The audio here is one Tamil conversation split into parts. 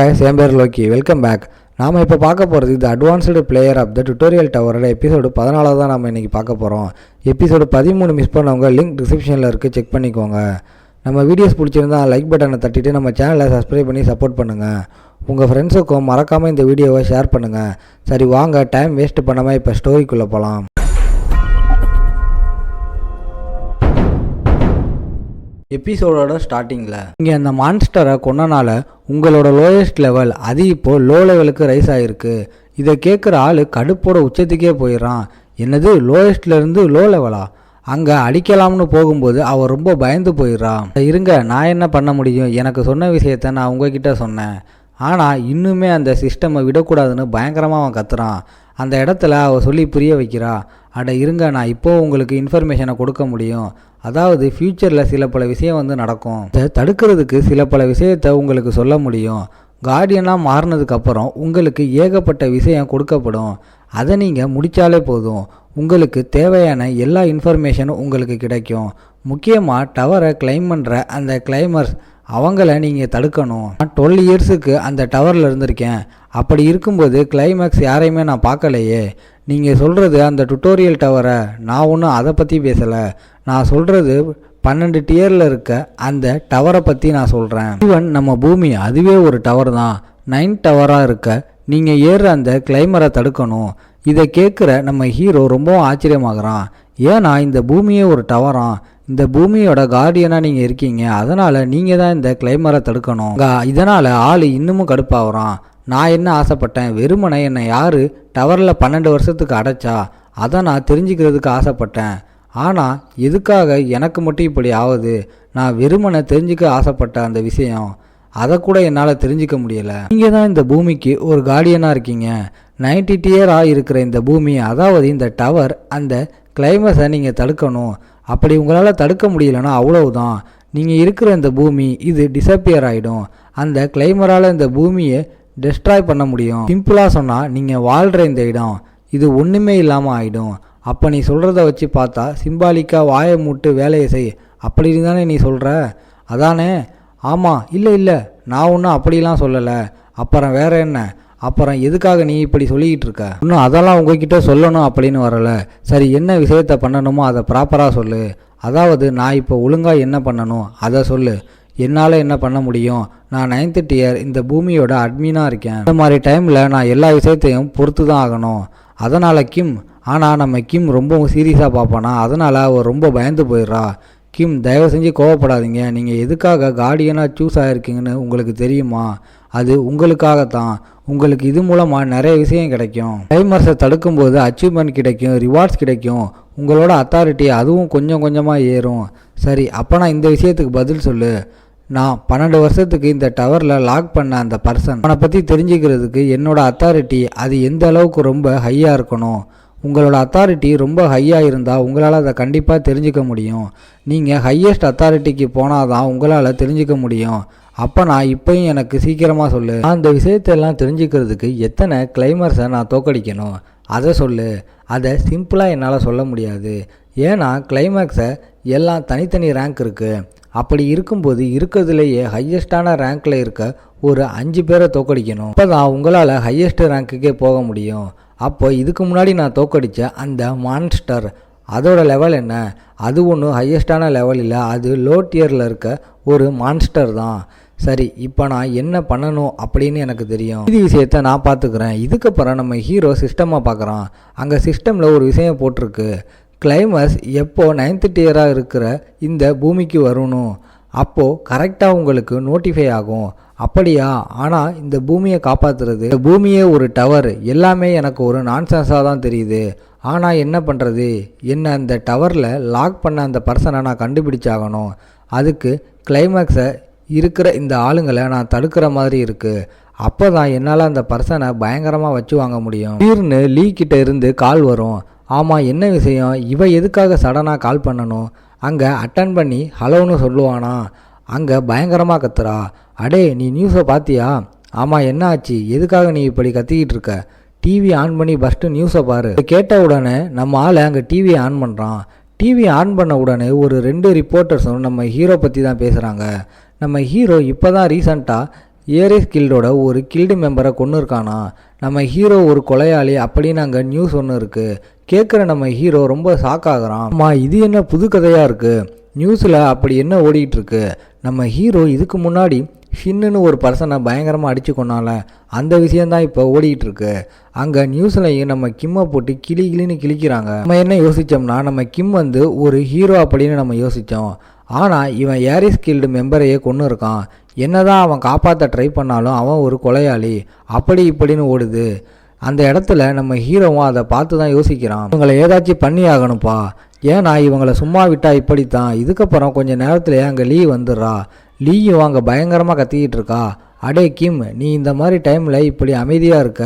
guys, I am Loki. Welcome back. நாம இப்போ பார்க்க போகிறது இது advanced player of the tutorial டவரோட எபிசோடு 14 தான் நம்ம இன்றைக்கி பார்க்க போகிறோம். எபிசோடு 13 மிஸ் பண்ணவங்க லிங்க் டிஸ்கிரிப்ஷனில் இருக்குது, செக் பண்ணிக்கோங்க. நம்ம வீடியோஸ் பிடிச்சிருந்தா லைக் பட்டனை தட்டிட்டு நம்ம சேனலை சப்ஸ்கிரைப் பண்ணி சப்போர்ட் பண்ணுங்கள். உங்கள் ஃப்ரெண்ட்ஸுக்கும் மறக்காமல் இந்த வீடியோவை ஷேர் பண்ணுங்கள். சரி வாங்க, டைம் வேஸ்ட் பண்ணாமல் இப்போ ஸ்டோரிக்குள்ளே போகலாம். எபிசோடோட ஸ்டார்டிங்கில் இங்கே அந்த மான்ஸ்டரை கொன்னனால உங்களோட லோயஸ்ட் லெவல் அது இப்போது லோ லெவலுக்கு ரைஸ் ஆகிருக்கு. இதை கேட்குற ஆள் கடுப்போட உச்சத்துக்கே போயிடறான். என்னது லோயஸ்ட்லேருந்து லோ லெவலா? அங்கே அடிக்கலாம்னு போகும்போது அவன் ரொம்ப பயந்து போயிடுறான். இருங்க, நான் என்ன பண்ண முடியும்? எனக்கு சொன்ன விஷயத்த நான் உங்ககிட்ட சொன்னேன். ஆனால் இன்னுமே அந்த சிஸ்டமை விடக்கூடாதுன்னு பயங்கரமாக அவன் கத்துறான். அந்த இடத்துல அவள் சொல்லி புரிய வைக்கிறா. அட இருங்க, நான் இப்போது உங்களுக்கு இன்ஃபர்மேஷனை கொடுக்க முடியும். அதாவது ஃப்யூச்சரில் சில பல விஷயம் நடக்கும். இதை தடுக்கிறதுக்கு சில பல விஷயத்தை உங்களுக்கு சொல்ல முடியும். கார்டியனாக மாறினதுக்கப்புறம் உங்களுக்கு ஏகப்பட்ட விஷயம் கொடுக்கப்படும். அதை நீங்கள் முடித்தாலே போதும். உங்களுக்கு தேவையான எல்லா இன்ஃபர்மேஷனும் உங்களுக்கு கிடைக்கும். முக்கியமாக டவரை கிளைம் பண்ணுற அந்த கிளைமர்ஸ் அவங்கள நீங்கள் தடுக்கணும். நான் 12 இயர்ஸுக்கு அந்த டவரில் இருந்திருக்கேன். அப்படி இருக்கும்போது கிளைமேக்ஸ் யாரையுமே நான் பார்க்கலையே. நீங்கள் சொல்கிறது அந்த டுட்டோரியல் டவரை, நான் ஒன்றும் அதை பற்றி பேசலை. நான் சொல்கிறது 12 டியரில் இருக்க அந்த டவரை பற்றி நான் சொல்கிறேன். ஈவன் நம்ம பூமி அதுவே ஒரு டவர் தான். 9 டவராக இருக்க நீங்கள் ஏறுற அந்த கிளைமரை தடுக்கணும். இதை கேட்குற நம்ம ஹீரோ ரொம்பவும் ஆச்சரியமாகறான். ஏன்னா இந்த பூமியே ஒரு டவரான். இந்த பூமியோட கார்டியனாக நீங்கள் இருக்கீங்க, அதனால் நீங்கள் தான் இந்த கிளைமரை தடுக்கணும். இதனால் ஆள் இன்னமும் கடுப்பாகிறான். நான் என்ன ஆசைப்பட்டேன்? வெறுமனை என்னை யார் டவரில் 12 வருஷத்துக்கு அடைச்சா அதை நான் தெரிஞ்சுக்கிறதுக்கு ஆசைப்பட்டேன். ஆனால் எதுக்காக எனக்கு மட்டும் இப்படி ஆகுது? நான் வெறுமனை தெரிஞ்சுக்க ஆசைப்பட்ட அந்த விஷயம் அதை கூட என்னால் தெரிஞ்சிக்க முடியலை. நீங்கள் தான் இந்த பூமிக்கு ஒரு கார்டியனாக இருக்கீங்க. 90 டியராக இருக்கிற இந்த பூமி, அதாவது இந்த டவர், அந்த கிளைமஸை நீங்கள் தடுக்கணும். அப்படி உங்களால் தடுக்க முடியலன்னா அவ்வளவுதான். நீங்கள் இருக்கிற இந்த பூமி இது டிஸப்பியர் ஆகிடும். அந்த கிளைமரால் இந்த பூமியை டெஸ்ட்ராய் பண்ண முடியும். சிம்பிளாக சொன்னால் நீங்கள் வாழ்கிற இந்த இடம் இது ஒன்றுமே இல்லாமல் ஆகிடும். அப்போ நீ சொல்கிறத வச்சு பார்த்தா சிம்பாலிக்காக வாயை மூட்டு வேலையை செய் அப்படின்னு தானே நீ சொல்கிற? அதானே? ஆமாம். இல்லை, நான் ஒன்றும் அப்படிலாம் சொல்லலை. அப்புறம் வேற என்ன? அப்புறம் எதுக்காக நீ இப்படி சொல்லிக்கிட்டு இருக்க? இன்னும் அதெல்லாம் உங்ககிட்ட சொல்லணும் அப்படின்னு வரலை. சரி, என்ன விஷயத்த பண்ணணுமோ அதை ப்ராப்பராக சொல்லு. அதாவது நான் இப்போ ஒழுங்காக என்ன பண்ணணும் அதை சொல்லு. என்னால் என்ன பண்ண முடியும்? நான் 9th டியர் இந்த பூமியோட அட்மினாக இருக்கேன். இந்த மாதிரி டைமில் நான் எல்லா விஷயத்தையும் பொறுத்து தான் ஆகணும். அதனால் கிம், ஆனால் நம்ம கிம் ரொம்பவும் சீரியஸாக பார்ப்பானா, அதனால் அவர் ரொம்ப பயந்து போயிடுறா. கிம், தயவு செஞ்சு கோவப்படாதீங்க. நீங்கள் எதுக்காக கார்டியனாக சூஸ் ஆகிருக்கீங்கன்னு உங்களுக்கு தெரியுமா? அது உங்களுக்காகத்தான். உங்களுக்கு இது மூலமாக நிறைய விஷயம் கிடைக்கும். டைமர்ஸை தடுக்கும்போது அச்சீவ்மெண்ட் கிடைக்கும், ரிவார்ட்ஸ் கிடைக்கும். உங்களோட அத்தாரிட்டி அதுவும் கொஞ்சம் கொஞ்சமாக ஏறும். சரி, அப்போ நான் இந்த விஷயத்துக்கு பதில் சொல்லு. நான் 12 வருஷத்துக்கு இந்த டவரில் லாக் பண்ண அந்த பர்சன், அவனை பற்றி தெரிஞ்சுக்கிறதுக்கு என்னோட அத்தாரிட்டி அது எந்த அளவுக்கு ரொம்ப ஹையாக இருக்கணும். உங்களோட அத்தாரிட்டி ரொம்ப ஹையாக இருந்தால் உங்களால் அதை கண்டிப்பாக தெரிஞ்சுக்க முடியும். நீங்கள் ஹையஸ்ட் அத்தாரிட்டிக்கு போனால் தான் உங்களால் தெரிஞ்சுக்க முடியும். அப்போ நான் இப்போயும் எனக்கு சீக்கிரமாக சொல்லு. நான் இந்த விஷயத்தெல்லாம் தெரிஞ்சுக்கிறதுக்கு எத்தனை கிளைமர்ஸை நான் தோக்கடிக்கணும் அதை சொல்லு. அதை சிம்பிளாக என்னால் சொல்ல முடியாது. ஏன்னா கிளைமேக்ஸை எல்லாம் தனித்தனி ரேங்க் இருக்குது. அப்படி இருக்கும்போது இருக்கிறதுலேயே ஹையஸ்டான ரேங்க்கில் இருக்க ஒரு 5 பேரை தோக்கடிக்கணும். அப்போ தான் உங்களால் ஹையஸ்ட் ரேங்க்குக்கே போக முடியும். அப்போ இதுக்கு முன்னாடி நான் தோக்கடித்த அந்த மான்ஸ்டர் அதோட லெவல் என்ன? அது ஒன்றும் ஹையஸ்டான லெவல் இல்லை, அது லோ டியரில் இருக்க ஒரு மான்ஸ்டர் தான். சரி, இப்போ நான் என்ன பண்ணணும் அப்படின்னு எனக்கு தெரியும். இது விஷயத்த நான் பார்த்துக்கிறேன். இதுக்கப்புறம் நம்ம ஹீரோ சிஸ்டமாக பார்க்குறான். அங்கே சிஸ்டமில் ஒரு விஷயம் போட்டிருக்கு. கிளைமஸ் எப்போ 9th டியராக இருக்கிற இந்த பூமிக்கு வரணும், அப்போது கரெக்டாக உங்களுக்கு நோட்டிஃபை ஆகும். அப்படியா? ஆனால் இந்த பூமியை காப்பாற்றுறது, இந்த பூமியே ஒரு டவர், எல்லாமே எனக்கு ஒரு நான்சென்ஸாக தான் தெரியுது. ஆனால் என்ன பண்ணுறது? என்ன அந்த டவரில் லாக் பண்ண அந்த பர்சனை நான் கண்டுபிடிச்சாகணும். அதுக்கு கிளைமேக்ஸை இருக்கிற இந்த ஆளுங்களை நான் தடுக்கிற மாதிரி இருக்குது. அப்போ தான் என்னால் அந்த பர்சனை பயங்கரமாக வச்சு வாங்க முடியும். திடீர்னு லீ கிட்ட இருந்து கால் வரும். ஆமாம், என்ன விஷயம்? இவ எதுக்காக சடனாக கால் பண்ணணும்? அங்கே அட்டன் பண்ணி ஹலோன்னு சொல்லுவானா? அங்கே பயங்கரமாக கத்துறா. அடே, நீ நியூஸை பார்த்தியா? ஆமாம், என்ன ஆச்சு? எதுக்காக நீ இப்படி கத்திக்கிட்டு இருக்க? டிவி ஆன் பண்ணி ஃபஸ்ட்டு நியூஸை பாரு. கேட்ட உடனே நம்ம ஆள் அங்கே டிவியை ஆன் பண்ணுறான். டிவி ஆன் பண்ண உடனே ஒரு 2 ரிப்போர்ட்டர்ஸும் நம்ம ஹீரோ பற்றி தான் பேசுகிறாங்க. நம்ம ஹீரோ இப்போ தான் ரீசண்டாக ஏரிஸ் கில்டோட ஒரு கில்டு மெம்பரை கொண்டு இருக்கானா, நம்ம ஹீரோ ஒரு கொலையாளி அப்படின்னு அங்கே நியூஸ் ஒன்று இருக்குது. கேட்குற நம்ம ஹீரோ ரொம்ப ஷாக் ஆகுறான். அம்மா இது என்ன புது கதையாக இருக்குது, நியூஸில் அப்படி என்ன ஓடிட்டுருக்கு. நம்ம ஹீரோ இதுக்கு முன்னாடி ஷின்னு ஒரு பர்சனை பயங்கரமாக அடித்து கொண்டால அந்த விஷயந்தான் இப்போ ஓடிக்கிட்டு இருக்கு. அங்கே நியூஸ்லையும் நம்ம கிம்மை போட்டு கிளின்னு கிழிக்கிறாங்க. நம்ம என்ன யோசித்தோம்னா, நம்ம கிம் வந்து ஒரு ஹீரோ அப்படின்னு நம்ம யோசித்தோம். ஆனால் இவன் ஏரிஸ் கில்டு மெம்பரையே கொண்டு இருக்கான். என்னதான் அவன் காப்பாற்ற ட்ரை பண்ணாலும் அவன் ஒரு கொலையாளி அப்படி இப்படின்னு ஓடுது. அந்த இடத்துல நம்ம ஹீரோவும் அதை பார்த்து தான் யோசிக்கிறான், இவங்களை ஏதாச்சும் பண்ணி ஆகணும்ப்பா, ஏன்னா இவங்களை சும்மா விட்டா இப்படித்தான். இதுக்கப்புறம் கொஞ்சம் நேரத்துலேயே அங்கே லீ வந்துடுறா. லீயும் அங்கே பயங்கரமாக கத்திக்கிட்டு இருக்கா. அடே கிம், நீ இந்த மாதிரி டைமில் இப்படி அமைதியாக இருக்க,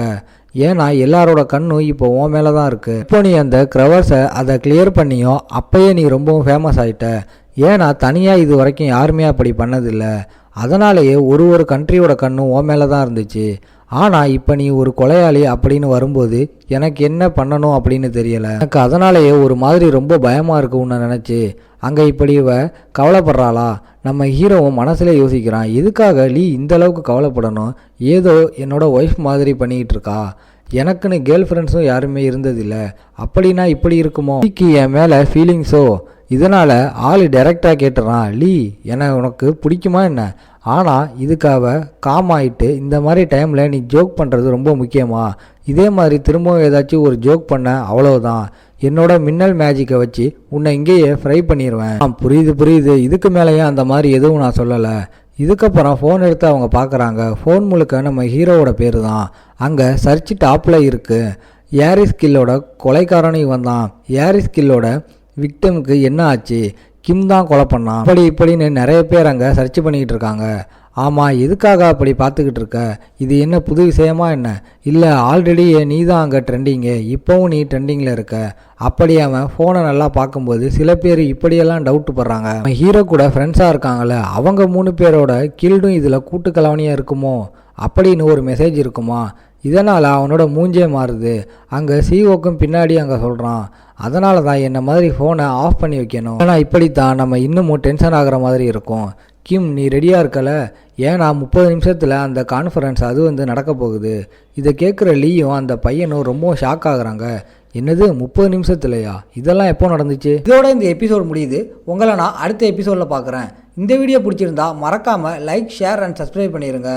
ஏன்னா எல்லாரோட கண்ணும் இப்போ உன் மேலே தான் இருக்குது. இப்போ நீ அந்த க்ரவர்ஸை அதை கிளியர் பண்ணியோ அப்போயே நீ ரொம்பவும் ஃபேமஸ் ஆகிட்ட. ஏன்னா தனியாக இது வரைக்கும் யாருமே அப்படி பண்ணதில்லை. அதனாலேயே ஒரு கண்ட்ரியோட கண்ணும் உன் மேலே தான் இருந்துச்சு. ஆனால் இப்போ நீ ஒரு கொலையாளி அப்படின்னு வரும்போது எனக்கு என்ன பண்ணணும் அப்படின்னு தெரியலை. எனக்கு அதனாலேயே ஒரு மாதிரி ரொம்ப பயமாக இருக்கு உன்னை நினச்சி. அங்கே இப்படி இவ கவலைப்படுறாளா? நம்ம ஹீரோவும் மனசுல யோசிக்கிறான், எதுக்காக லீ இந்த அளவுக்கு கவலைப்படணும், ஏதோ என்னோட ஒய்ஃப் மாதிரி பண்ணிக்கிட்டு இருக்கா, எனக்குன்னு கேர்ள் ஃப்ரெண்ட்ஸும் யாருமே இருந்ததில்லை, அப்படின்னா இப்படி இருக்குமோ, லீக்கு என் மேலே ஃபீலிங்ஸோ, இதனால் ஆள் டைரெக்டாக கேட்டுறான், லீ என்ன உனக்கு பிடிக்குமா என்ன. ஆனால் இதுக்காக காம் ஆகிட்டு இந்த மாதிரி டைமில் நீ ஜோக் பண்ணுறது ரொம்ப முக்கியமா, இதே மாதிரி திரும்பவும் ஏதாச்சும் ஒரு ஜோக் பண்ண அவ்வளோதான், என்னோட மின்னல் மேஜிக்கை வச்சு உன்னை இங்கேயே ஃப்ரை பண்ணிடுவேன். புரியுது, இதுக்கு மேலேயும் அந்த மாதிரி எதுவும் நான் சொல்லலை. இதுக்கப்புறம் ஃபோன் எடுத்து அவங்க பார்க்குறாங்க. ஃபோன் முழுக்க நம்ம ஹீரோவோட பேர் தான். அங்கே சர்ச் டாப்பில் இருக்குது. ஏரிஸ் கில்லோட கொலைக்காரன் இவன் தான். ஏரிஸ் கில்லோட விக்டமுக்கு என்ன ஆச்சு, கிம் தான் கொலை பண்ணான், இப்படின்னு நிறைய பேர் அங்கே சர்ச் பண்ணிக்கிட்டு இருக்காங்க. ஆமாம், எதுக்காக அப்படி பார்த்துக்கிட்டு இருக்க, இது என்ன புது விஷயமா என்ன, இல்லை ஆல்ரெடி நீ தான் அங்கே ட்ரெண்டிங்கு, இப்போவும் நீ ட்ரெண்டிங்கில் இருக்க. அப்படி அவன் ஃபோனை நல்லா பார்க்கும்போது சில பேர் இப்படியெல்லாம் டவுட் படுறாங்க, அவன் ஹீரோ கூட ஃப்ரெண்ட்ஸாக இருக்காங்கள, அவங்க 3 பேரோட கில்டும் இதில் கூட்டு கலவனியாக இருக்குமோ அப்படின்னு ஒரு மெசேஜ் இருக்குமா. இதனால் அவனோட மூஞ்சே மாறுது. அங்கே சிஓக்கும் பின்னாடி அங்கே சொல்கிறான், அதனால தான் என்ன மாதிரி ஃபோனை ஆஃப் பண்ணி வைக்கணும், ஆனால் இப்படித்தான் நம்ம இன்னமும் டென்ஷன் ஆகிற மாதிரி இருக்கும். கிம், நீ ரெடியாக இருக்கல, ஏன்னா 30 நிமிஷத்தில் அந்த கான்ஃபரன்ஸ் அது வந்து நடக்க போகுது. இதை கேட்குற லீயும் அந்த பையனும் ரொம்ப ஷாக் ஆகுறாங்க. என்னது 30 நிமிஷத்துலையா, இதெல்லாம் எப்போ நடந்துச்சு. இதோட இந்த எபிசோட் முடியுது. உங்களை நான் அடுத்த எபிசோடில் பார்க்குறேன். இந்த வீடியோ பிடிச்சிருந்தா மறக்காமல் லைக், ஷேர் அண்ட் சப்ஸ்கிரைப் பண்ணிடுங்க.